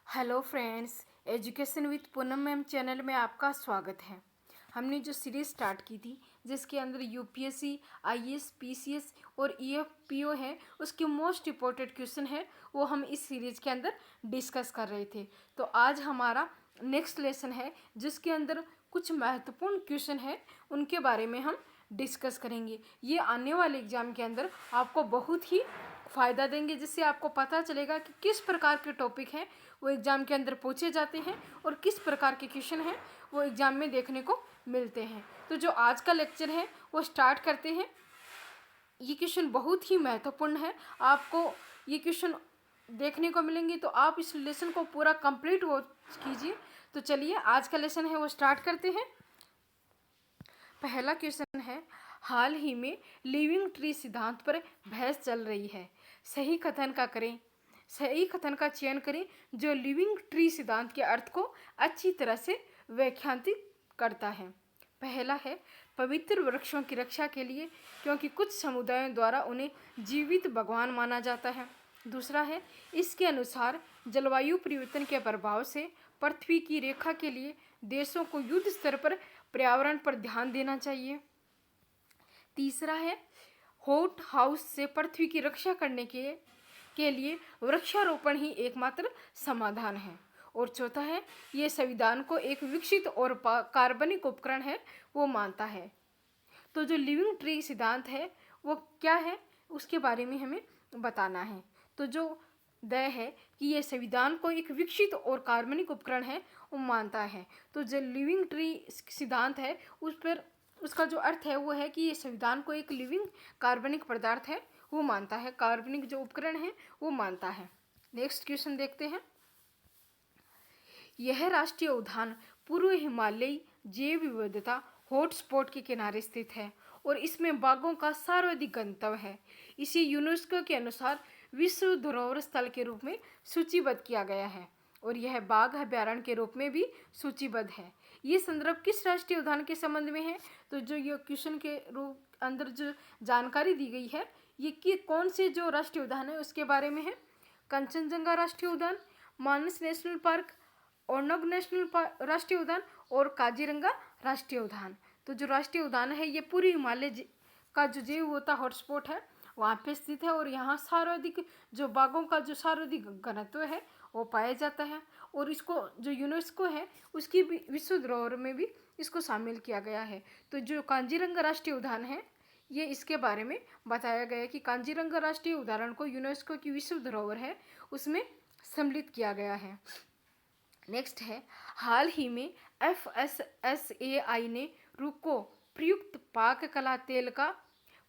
Hello friends, education with Poonam ma'am channel में आपका स्वागत है। हमने जो सीरीज़ स्टार्ट की थी जिसके अंदर यूपीएससी, आईएएस, पीसीएस और ईएफपीओ है, उसके मोस्ट इम्पोर्टेंट क्वेश्चन है वो हम इस सीरीज़ के अंदर डिस्कस कर रहे थे। तो आज हमारा नेक्स्ट लेसन है जिसके अंदर कुछ महत्वपूर्ण क्वेश्चन है, उनके बारे में हम डिस्कस करेंगे। ये आने वाले एग्ज़ाम के अंदर आपको बहुत ही फ़ायदा देंगे, जिससे आपको पता चलेगा कि किस प्रकार के टॉपिक हैं वो एग्ज़ाम के अंदर पूछे जाते हैं और किस प्रकार के क्वेश्चन हैं वो एग्ज़ाम में देखने को मिलते हैं। तो जो आज का लेक्चर है वो स्टार्ट करते हैं। ये क्वेश्चन बहुत ही महत्वपूर्ण है, आपको ये क्वेश्चन देखने को मिलेंगे, तो आप इस लेसन को पूरा कंप्लीट वो कीजिए। तो चलिए आज का लेसन है वो स्टार्ट करते हैं। पहला क्वेश्चन है, हाल ही में लिविंग ट्री सिद्धांत पर बहस चल रही है। सही कथन का चयन करें जो लिविंग ट्री सिद्धांत के अर्थ को अच्छी तरह से व्याख्यायित करता है। पहला है, पवित्र वृक्षों की रक्षा के लिए, क्योंकि कुछ समुदायों द्वारा उन्हें जीवित भगवान माना जाता है। दूसरा है, इसके अनुसार जलवायु परिवर्तन के प्रभाव से पृथ्वी की रेखा के लिए देशों को युद्ध स्तर पर पर्यावरण पर ध्यान देना चाहिए। तीसरा है, हॉट हाउस से पृथ्वी की रक्षा करने के लिए वृक्षारोपण ही एकमात्र समाधान है। और चौथा है, ये संविधान को एक विकसित और कार्बनिक उपकरण है वो मानता है। तो जो लिविंग ट्री सिद्धांत है वो क्या है उसके बारे में हमें बताना है। तो जो है कि ये संविधान को एक विकसित और कार्बनिक उपकरण है वो मानता है। तो जो लिविंग ट्री सिद्धांत है उस पर उसका जो अर्थ है वो है कि ये संविधान को एक लिविंग कार्बनिक पदार्थ है वो मानता है, कार्बनिक जो उपकरण है वो मानता है। नेक्स्ट क्वेश्चन देखते हैं। यह राष्ट्रीय उद्यान पूर्व हिमालयी जैव विविधता हॉटस्पॉट के किनारे स्थित है और इसमें बाघों का सर्वाधिक गंतव्य है। इसे यूनेस्को के अनुसार विश्व धरोहर स्थल के रूप में सूचीबद्ध किया गया है और यह बाघ अभ्यारण्य के रूप में भी सूचीबद्ध है। ये संदर्भ किस राष्ट्रीय उद्यान के संबंध में है? तो जो ये क्वेश्चन के रूप अंदर जो जानकारी दी गई है ये कि कौन से जो राष्ट्रीय उद्यान है उसके बारे में है। कंचनजंगा राष्ट्रीय उद्यान, मानस नेशनल पार्क, ओरनग नेशनल राष्ट्रीय उद्यान और काजीरंगा राष्ट्रीय उद्यान। तो जो राष्ट्रीय उद्यान है ये पूर्वी हिमालय का जो जैव विविधता हॉटस्पॉट है वहाँ पे स्थित है और यहाँ सर्वाधिक जो बाघों का जो सर्वाधिक घनत्व है वो पाया जाता है और इसको जो यूनेस्को है उसकी भी विश्व धरोहर में भी इसको शामिल किया गया है। तो जो काजीरंगा राष्ट्रीय उद्यान है ये इसके बारे में बताया गया है कि काजीरंगा राष्ट्रीय उद्यान को यूनेस्को की विश्व धरोहर है उसमें सम्मिलित किया गया है। नेक्स्ट है, हाल ही में FSSAI ने रूको प्रयुक्त पाक कला तेल का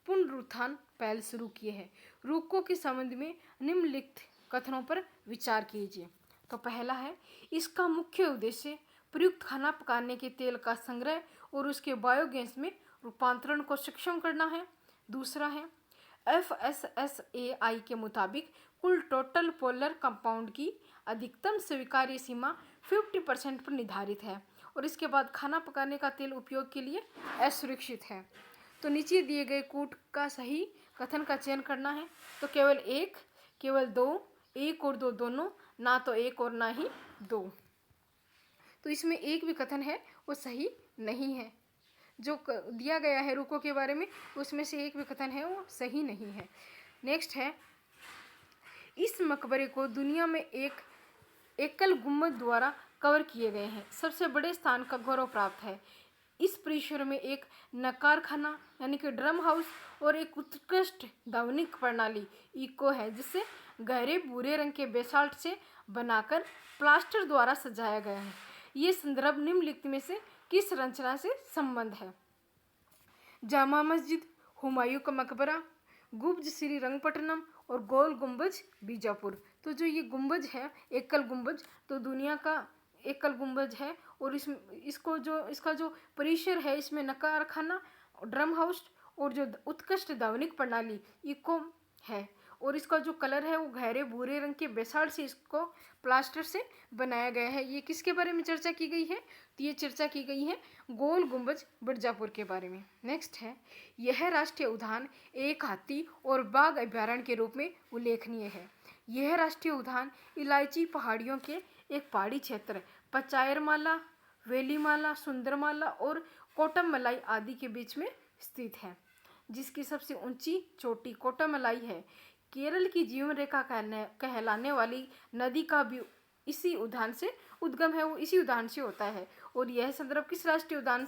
पुनरुत्थान पहल शुरू की है। रूको के संबंध में निम्नलिखित कथनों पर विचार कीजिए। तो पहला है, इसका मुख्य उद्देश्य प्रयुक्त खाना पकाने के तेल का संग्रह और उसके बायोगैस में रूपांतरण को सक्षम करना है। दूसरा है, FSSAI के मुताबिक कुल टोटल पोलर कंपाउंड की अधिकतम स्वीकार्य सीमा 50% पर निर्धारित है और इसके बाद खाना पकाने का तेल उपयोग के लिए असुरक्षित है। तो नीचे दिए गए कूट का सही कथन का चयन करना है। तो केवल एक, केवल दो, एक और दो दोनों, ना तो एक और ना ही दो। तो इसमें एक भी कथन है वो सही नहीं है। जो दिया गया है रुको के बारे में उसमें से एक भी कथन है वो सही नहीं है। नेक्स्ट है, इस मकबरे को दुनिया में एक एकल गुम्बद द्वारा कवर किए गए हैं सबसे बड़े स्थान का गौरव प्राप्त है। इस परिसर में एक नकारखाना यानी कि ड्रम हाउस और एक उत्कृष्ट ध्वनिक प्रणाली इको है जिसे गहरे भूरे रंग के बेसाल्ट से बनाकर प्लास्टर द्वारा सजाया गया है। ये संदर्भ निम्नलिखित में से किस रचना से संबंध है? जामा मस्जिद, हुमायूं का मकबरा, गुब्ज श्रीरंगपट्टनम और गोल गुम्बज बीजापुर। तो जो ये गुम्बज है एकल गुम्बज, तो दुनिया का एकल गुम्बज है और इसका जो परिसर है इसमें नकारखाना, ड्रम हाउस और जो उत्कृष्ट ध्वनिक प्रणाली इको है और इसका जो कलर है वो गहरे भूरे रंग के बेसाल्ट से इसको प्लास्टर से बनाया गया है। ये किसके बारे में चर्चा की गई है? तो ये चर्चा की गई है गोल गुम्बज बीजापुर के बारे में। नेक्स्ट है, यह राष्ट्रीय उद्यान एक हाथी और बाघ अभ्यारण्य के रूप में उल्लेखनीय है। यह राष्ट्रीय उद्यान इलायची पहाड़ियों के एक पहाड़ी क्षेत्र पचायरमाला, वेलीमाला, सुंदरमाला और कोट्टमलाई आदि के बीच में स्थित है, जिसकी सबसे ऊंची चोटी कोट्टमलाई है। केरल की जीवन रेखा कहलाने वाली नदी का भी इसी उद्यान से उद्गम है, वो इसी उद्यान से होता है। और यह संदर्भ किस राष्ट्रीय उद्यान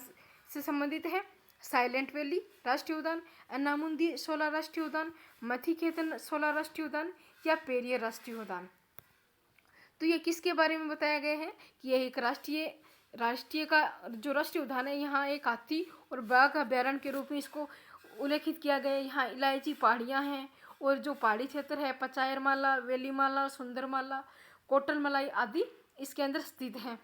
से संबंधित है? साइलेंट वैली राष्ट्रीय उद्यान, अन्नामुंदी शोला राष्ट्रीय उद्यान, मथिकेतन शोला राष्ट्रीय उद्यान या पेरियर राष्ट्रीय उद्यान। तो ये किसके बारे में बताया गया है कि यह एक राष्ट्रीय का जो राष्ट्रीय उद्यान है, यहाँ एक हाथी और बाघ अभ्यारण्य के रूप में इसको उल्लेखित किया गया है। यहाँ इलायची पहाड़ियाँ हैं और जो पहाड़ी क्षेत्र है पचायरमाला, वेलीमाला, सुंदरमाला, कोट्टमलाई आदि इसके अंदर स्थित हैं।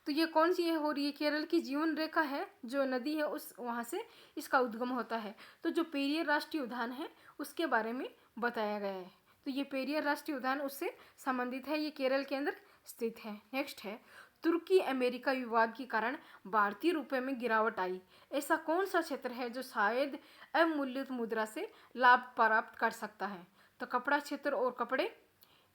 तो ये कौन सी है? हो रही है केरल की जीवन रेखा है, जो नदी है उस वहाँ से इसका उद्गम होता है। तो जो पेरियर राष्ट्रीय उद्यान है उसके बारे में बताया गया है। तो ये पेरियर राष्ट्रीय उद्यान उससे संबंधित है, ये केरल के अंदर स्थित है। नेक्स्ट है तुर्की अमेरिका विवाद के कारण भारतीय रुपये में गिरावट आई। ऐसा कौन सा क्षेत्र है जो शायद अवमूल्यित मुद्रा से लाभ प्राप्त कर सकता है? तो कपड़ा क्षेत्र और कपड़े,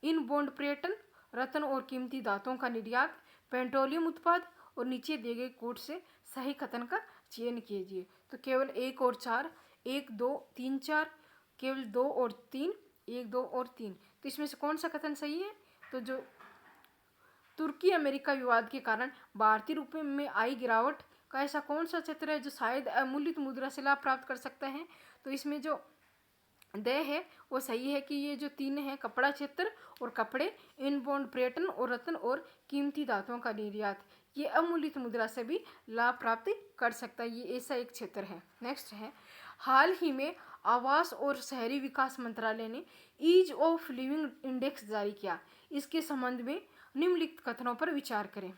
इनबाउंड पर्यटन, रत्न और कीमती धातुओं का निर्यात, पेट्रोलियम उत्पाद और नीचे दिए गए कोड से सही कथन का चयन कीजिए। तो केवल 1 और 4, 1, 2, 3, 4, केवल 2 और 3, 1, 2 और 3। तो इसमें से कौन सा कथन सही है? तो जो तुर्की अमेरिका विवाद के कारण भारतीय रुपये में आई गिरावट का ऐसा कौन सा क्षेत्र है जो शायद अमूल्यित मुद्रा से लाभ प्राप्त कर सकता है? तो इसमें जो दय है वो सही है कि ये जो 3 है, कपड़ा क्षेत्र और कपड़े, इनबाउंड पर्यटन और रत्न और कीमती धातुओं का निर्यात, ये अमूल्यित मुद्रा से भी लाभ प्राप्त कर सकता है, ये ऐसा एक क्षेत्र है। नेक्स्ट है हाल ही में आवास और शहरी विकास मंत्रालय ने ईज ऑफ लिविंग इंडेक्स जारी किया। इसके संबंध में निम्नलिखित कथनों पर विचार करें।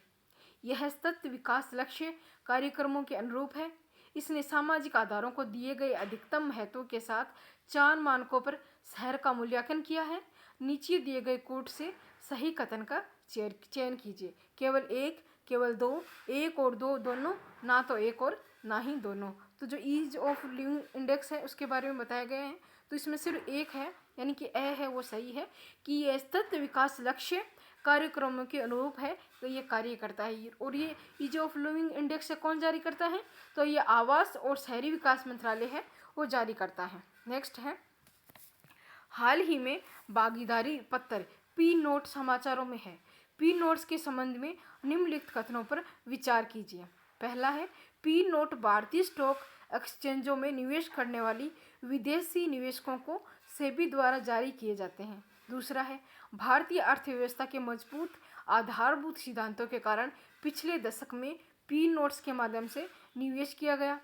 यह सतत विकास लक्ष्य कार्यक्रमों के अनुरूप है। इसने सामाजिक आधारों को दिए गए अधिकतम महत्व के साथ 4 मानकों पर शहर का मूल्यांकन किया है। नीचे दिए गए कोड से सही कथन का चयन कीजिए। केवल 1, केवल 2, 1 और 2 दोनों, ना तो 1 और ना ही दोनों। तो जो ईज ऑफ लिविंग इंडेक्स है उसके बारे में बताया गया है। तो इसमें सिर्फ एक है, यानी कि ए है वो सही है कि यह सतत विकास लक्ष्य कार्यक्रमों के अनुरूप है, तो ये कार्य करता है। और ये ईज ऑफ लिविंग इंडेक्स से कौन जारी करता है? तो ये आवास और शहरी विकास मंत्रालय है वो जारी करता है। नेक्स्ट है हाल ही में भागीदारी पत्र पी नोट समाचारों में है। पी नोट्स के संबंध में निम्नलिखित कथनों पर विचार कीजिए। पहला है पी नोट भारतीय स्टॉक एक्सचेंजों में निवेश करने वाली विदेशी निवेशकों को सेबी द्वारा जारी किए जाते हैं। दूसरा है भारतीय अर्थव्यवस्था के मजबूत आधारभूत सिद्धांतों के कारण पिछले दशक में पी नोट्स के माध्यम से निवेश किया गया,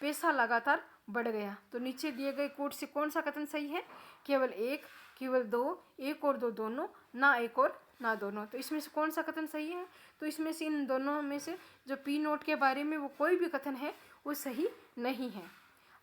पैसा लगातार बढ़ गया। तो नीचे दिए गए कोड से कौन सा कथन सही है? केवल 1, केवल 2, 1 और 2 दोनों, ना 1 और ना दोनों। तो इसमें से कौन सा कथन सही है? तो इसमें से इन दोनों में से जो पी नोट के बारे में वो कोई भी कथन है वो सही नहीं है।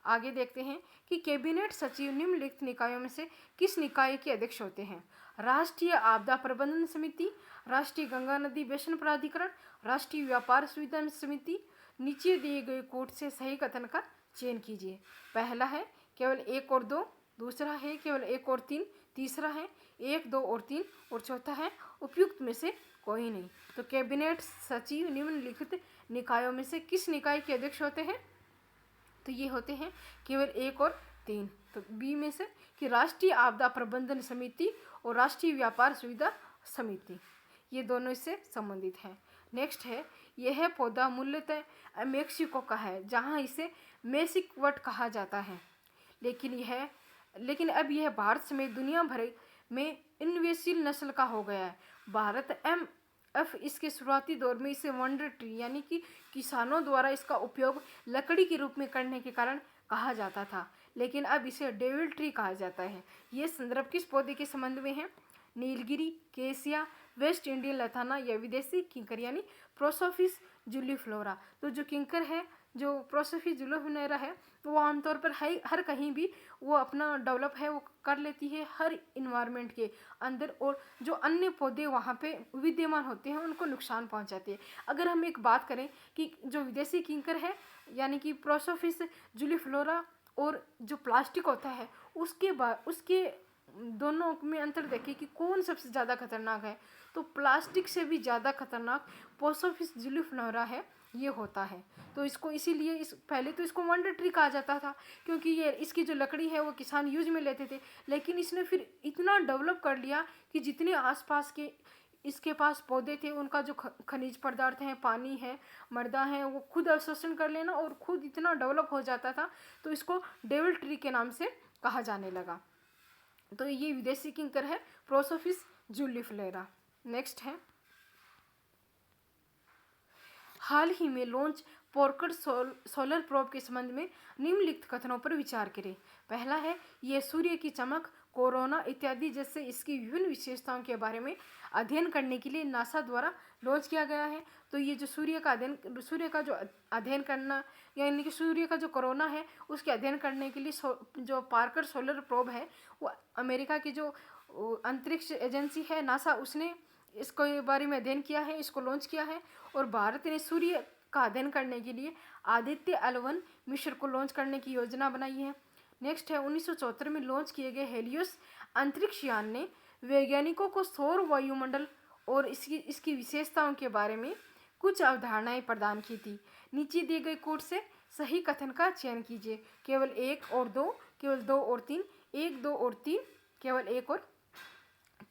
आगे देखते हैं कि कैबिनेट सचिव निम्नलिखित निकायों में से किस निकाय के अध्यक्ष होते हैं? राष्ट्रीय आपदा प्रबंधन समिति, राष्ट्रीय गंगा नदी बेसिन प्राधिकरण, राष्ट्रीय व्यापार सुविधा समिति। नीचे दिए गए कोड से सही कथन का चयन कीजिए। पहला है केवल 1 और 2, दूसरा है केवल 1 और 3, तीसरा है 1, 2 और 3 और चौथा है उपयुक्त में से कोई नहीं। तो कैबिनेट सचिव निम्नलिखित निकायों में से किस निकाय के अध्यक्ष होते हैं? तो ये होते हैं केवल 1 और 3। तो बी में से कि राष्ट्रीय आपदा प्रबंधन समिति और राष्ट्रीय व्यापार सुविधा समिति, ये दोनों इससे संबंधित हैं। नेक्स्ट है यह पौधा मूलतः मेक्सिको का है, जहाँ इसे मेसिक वट कहा जाता है, लेकिन अब यह भारत समेत दुनिया भर में इनवेसिव नस्ल का हो गया है। भारत एफ इसके शुरुआती दौर में इसे वंडर ट्री यानी कि किसानों द्वारा इसका उपयोग लकड़ी के रूप में करने के कारण कहा जाता था, लेकिन अब इसे डेविल ट्री कहा जाता है। ये संदर्भ किस पौधे के संबंध में है? नीलगिरी, केसिया, वेस्ट इंडियन लताना या विदेशी किंकर यानी प्रोसोफिस जूलीफ्लोरा। तो जो किंकर है, जो प्रोसोफिस जूलीफ्लोरा है, वो आमतौर पर हर कहीं भी वो अपना डेवलप है वो कर लेती है हर इन्वायरमेंट के अंदर, और जो अन्य पौधे वहाँ पे विद्यमान होते हैं उनको नुकसान पहुँचाते हैं। अगर हम एक बात करें कि जो विदेशी किंकर है यानी कि प्रोसोफिस जूलीफ्लोरा और जो प्लास्टिक होता है उसके दोनों में अंतर देखें कि कौन सबसे ज़्यादा खतरनाक है, तो प्लास्टिक से भी ज़्यादा खतरनाक पोसोफिस जुलिफ्लोरा है, ये होता है। तो इसको इसीलिए पहले तो इसको वंडर ट्री कहा जाता था, क्योंकि ये इसकी जो लकड़ी है वो किसान यूज में लेते थे। लेकिन इसने फिर इतना डेवलप कर लिया कि जितने आसपास के इसके पास पौधे थे उनका जो खनिज पदार्थ हैं, पानी है, मृदा है, वो खुद अवशोषण कर लेना और खुद इतना डेवलप हो जाता था, तो इसको डेविल ट्री के नाम से कहा जाने लगा। तो ये विदेशी किंकर है, प्रोसोफिस जुलिफ्लोरा। नेक्स्ट है, हाल ही में लॉन्च पोर्कर सोलर प्रोब के संबंध में निम्नलिखित कथनों पर विचार करें। पहला है, यह सूर्य की चमक, कोरोना इत्यादि जैसे इसकी विभिन्न विशेषताओं के बारे में अध्ययन करने के लिए नासा द्वारा लॉन्च किया गया है। तो ये जो सूर्य का जो अध्ययन करना, यानी कि सूर्य का जो कोरोना है उसके अध्ययन करने के लिए जो पार्कर सोलर प्रोब है, वो अमेरिका की जो अंतरिक्ष एजेंसी है नासा, उसने इसको बारे में अध्ययन किया है, इसको लॉन्च किया है। और भारत ने सूर्य का अध्ययन करने के लिए आदित्य L1 मिशन को लॉन्च करने की योजना बनाई है। नेक्स्ट है, 1974 में लॉन्च किए गए हेलियोस अंतरिक्ष यान ने वैज्ञानिकों को सौर वायुमंडल और इसकी विशेषताओं के बारे में कुछ अवधारणाएं प्रदान की थी। नीचे दिए गए कोड से सही कथन का चयन कीजिए। केवल 1 और 2, केवल 2 और 3, 1, 2 और 3, केवल 1 और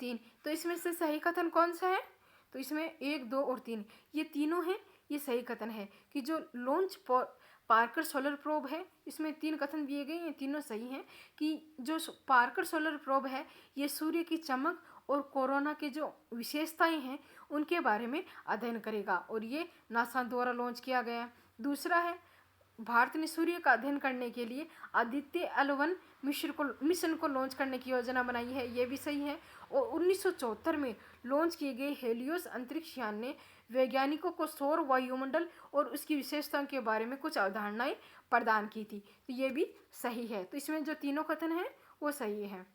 3। तो इसमें से सही कथन कौन सा है? तो इसमें 1, 2 और 3 ये तीनों हैं, ये सही कथन है कि जो लॉन्च पार्कर सोलर प्रोब है, इसमें 3 कथन दिए गए, ये तीनों सही हैं कि जो पार्कर सोलर प्रोब है ये सूर्य की चमक और कोरोना के जो विशेषताएं हैं उनके बारे में अध्ययन करेगा, और ये नासा द्वारा लॉन्च किया गया। दूसरा है, भारत ने सूर्य का अध्ययन करने के लिए आदित्य L1 मिशन को लॉन्च करने की योजना बनाई है, ये भी सही है। और 1974 में लॉन्च किए गए हेलियोस अंतरिक्ष यान ने वैज्ञानिकों को सौर वायुमंडल और उसकी विशेषताओं के बारे में कुछ अवधारणाएं प्रदान की थी, तो ये भी सही है। तो इसमें जो तीनों कथन हैं वो सही है।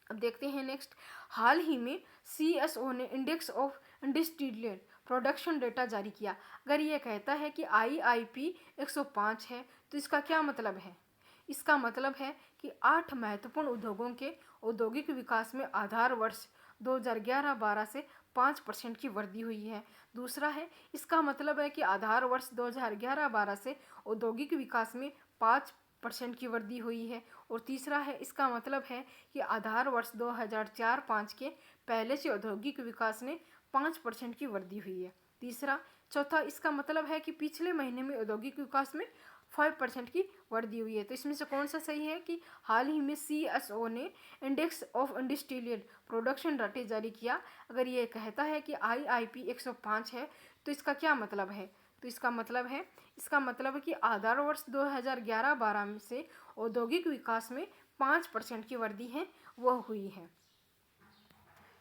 अब देखते हैं नेक्स्ट, हाल ही में CSO ने index of industrial production data जारी किया। अगर ये कहता है कि IIP 105 है तो इसका क्या मतलब है? इसका मतलब है कि 8 महत्वपूर्ण उद्योगों के औद्योगिक विकास में आधार वर्ष 2011-12 से 5% की वृद्धि हुई है। दूसरा है, इसका मतलब है कि आधार वर्ष 2011-12 से औद्योगिक विकास में 5% की वृद्धि हुई है। और तीसरा है, इसका मतलब है कि आधार वर्ष 2004-5 के पहले से औद्योगिक विकास में 5% की वृद्धि हुई है। चौथा, इसका मतलब है कि पिछले महीने में औद्योगिक विकास में 5% की वृद्धि हुई है। तो इसमें से कौन सा सही है कि हाल ही में CSO ने index of industrial production data जारी किया। अगर ये कहता है कि IIP 105 है तो इसका क्या मतलब है? तो इसका मतलब है कि आधार वर्ष 2011-12 से औद्योगिक विकास में 5% की वृद्धि है वह हुई है।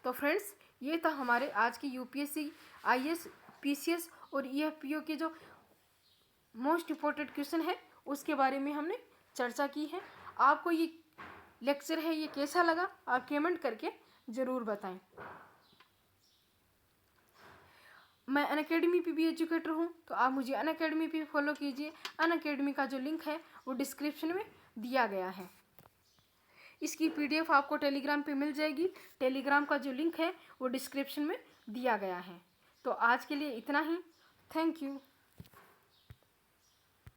तो फ्रेंड्स, ये था हमारे आज की UPSC, IAS, PCS और EFPO के जो मोस्ट इम्पोर्टेंट क्वेश्चन है उसके बारे में हमने चर्चा की है। आपको ये लेक्चर है ये कैसा लगा आप कमेंट करके ज़रूर बताएं। मैं अनअकैडमी पे भी एजुकेटर हूँ, तो आप मुझे अनअकैडमी पे फॉलो कीजिए। अनअकैडमी का जो लिंक है वो डिस्क्रिप्शन में दिया गया है। इसकी PDF आपको टेलीग्राम पे मिल जाएगी। टेलीग्राम का जो लिंक है वो डिस्क्रिप्शन में दिया गया है। तो आज के लिए इतना ही। Thank you.